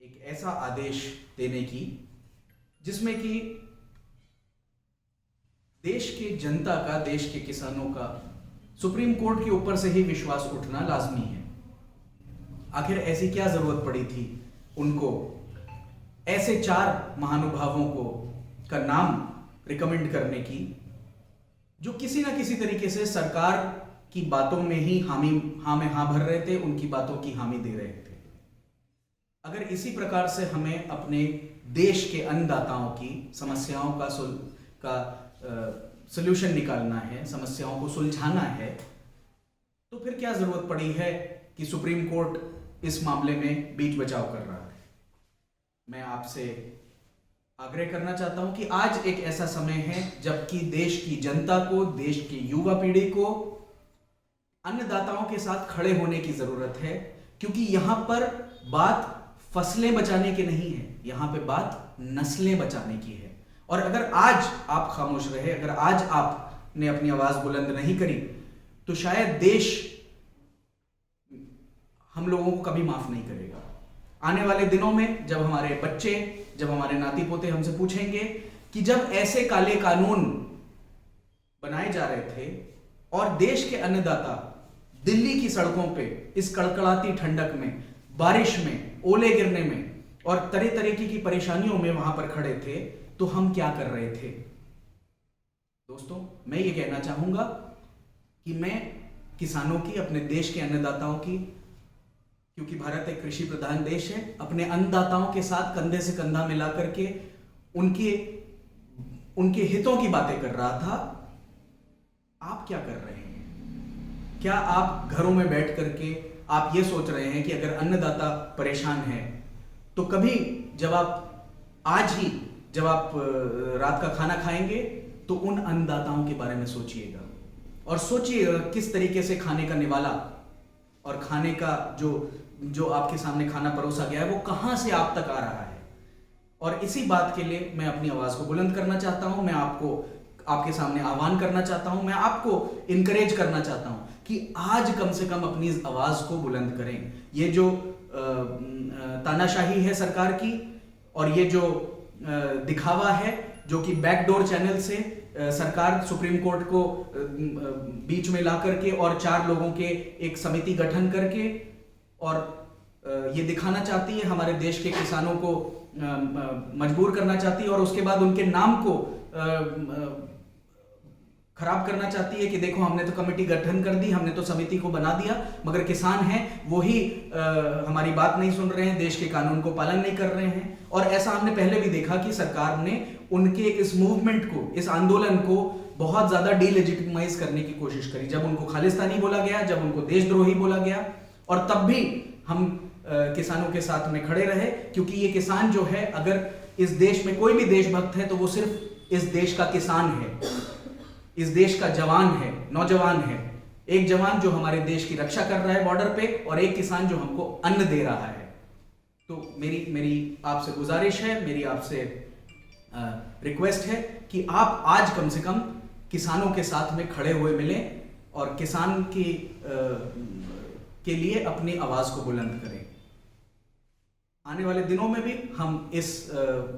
एक ऐसा आदेश देने की जिसमें कि देश के जनता का, देश के किसानों का सुप्रीम कोर्ट के ऊपर से ही विश्वास उठना लाजमी है। आखिर ऐसी क्या जरूरत पड़ी थी उनको ऐसे 4 महानुभावों को का नाम रिकमेंड करने की जो किसी ना किसी तरीके से सरकार की बातों में ही हाँ में हाँ भर रहे थे, उनकी बातों की हामी दे रहे थे। अगर इसी प्रकार से हमें अपने देश के अन्नदाताओं की समस्याओं का सॉल्यूशन निकालना है, समस्याओं को सुलझाना है, तो फिर क्या जरूरत पड़ी है कि सुप्रीम कोर्ट इस मामले में बीच बचाव कर रहा है। मैं आपसे आग्रह करना चाहता हूं कि आज एक ऐसा समय है जबकि देश की जनता को, देश की युवा पीढ़ी को अन्नदाताओं के साथ खड़े होने की जरूरत है, क्योंकि यहां पर बात फसलें बचाने की नहीं है, यहां पे बात नस्लें बचाने की है। और अगर आज आप खामोश रहे, अगर आज आपने अपनी आवाज बुलंद नहीं करी, तो शायद देश हम लोगों को कभी माफ नहीं करेगा। आने वाले दिनों में जब हमारे बच्चे, जब हमारे नाती पोते हमसे पूछेंगे कि जब ऐसे काले कानून बनाए जा रहे थे और देश के अन्नदाता दिल्ली की सड़कों पे इस कड़कड़ाती ठंडक में, बारिश में, ओले गिरने में और तरह तरह की परेशानियों में वहां पर खड़े थे, तो हम क्या कर रहे थे। दोस्तों, मैं ये कहना चाहूंगा कि मैं किसानों की, अपने देश के अन्नदाताओं की, क्योंकि भारत एक कृषि प्रधान देश है, अपने अन्नदाताओं के साथ कंधे से कंधा मिला करके उनके हितों की बातें कर रहा था। आप क्या कर रहे हैं? क्या आप घरों में बैठ करके आप ये सोच रहे हैं कि अगर अन्नदाता परेशान है तो कभी जब आप रात का खाना खाएंगे तो उन अन्नदाताओं के बारे में सोचिएगा और सोचिएगा किस तरीके से खाने का निवाला और खाने का जो आपके सामने खाना परोसा गया है वो कहां से आप तक आ रहा है। और इसी बात के लिए मैं अपनी आवाज को बुलंद करना चाहता हूं, मैं आपके सामने आह्वान करना चाहता हूं, मैं आपको इनकरेज करना चाहता हूं कि आज कम से कम अपनी आवाज को बुलंद करें। ये जो तानाशाही है सरकार की और ये जो दिखावा है जो कि बैकडोर चैनल से सरकार सुप्रीम कोर्ट को बीच में ला करके और 4 लोगों के एक समिति गठन करके और ये दिखाना चाहती है, हमारे देश के किसानों को मजबूर करना चाहती है और उसके बाद उनके नाम को खराब करना चाहती है कि देखो हमने तो कमेटी गठन कर दी, हमने तो समिति को बना दिया, मगर किसान हैं वो ही हमारी बात नहीं सुन रहे हैं, देश के कानून को पालन नहीं कर रहे हैं। और ऐसा हमने पहले भी देखा कि सरकार ने उनके इस मूवमेंट को, इस आंदोलन को बहुत ज्यादा डीलेजिटिमाइज करने की कोशिश करी, जब उनको खालिस्तानी बोला गया, जब उनको देशद्रोही बोला गया, और तब भी हम किसानों के साथ में खड़े रहे, क्योंकि ये किसान जो है, अगर इस देश में कोई भी देशभक्त है तो वो सिर्फ इस देश का किसान है, इस देश का जवान है, नौजवान है। एक जवान जो हमारे देश की रक्षा कर रहा है बॉर्डर पे और एक किसान जो हमको अन्न दे रहा है। तो मेरी आपसे गुजारिश है, मेरी आपसे रिक्वेस्ट है कि आप आज कम से कम किसानों के साथ में खड़े हुए मिलें और किसान के लिए अपनी आवाज को बुलंद करें। आने वाले दिनों में भी हम इस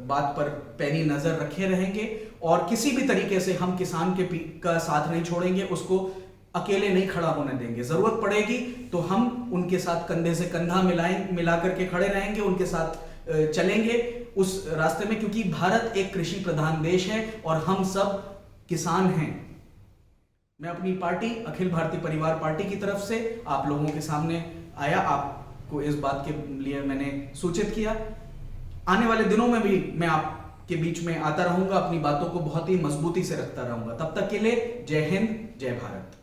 बात पर पैनी नजर रखे रहेंगे और किसी भी तरीके से हम किसान का साथ नहीं छोड़ेंगे, उसको अकेले नहीं खड़ा होने देंगे। जरूरत पड़ेगी तो हम उनके साथ कंधे से कंधा मिला करके खड़े रहेंगे, उनके साथ चलेंगे उस रास्ते में, क्योंकि भारत एक कृषि प्रधान देश है और हम सब किसान हैं। मैं अपनी पार्टी, अखिल भारतीय परिवार पार्टी की तरफ से आप लोगों के सामने आया, आपको इस बात के लिए मैंने सूचित किया। आने वाले दिनों में भी मैं आपके बीच में आता रहूंगा, अपनी बातों को बहुत ही मजबूती से रखता रहूंगा। तब तक के लिए जय हिंद, जय भारत।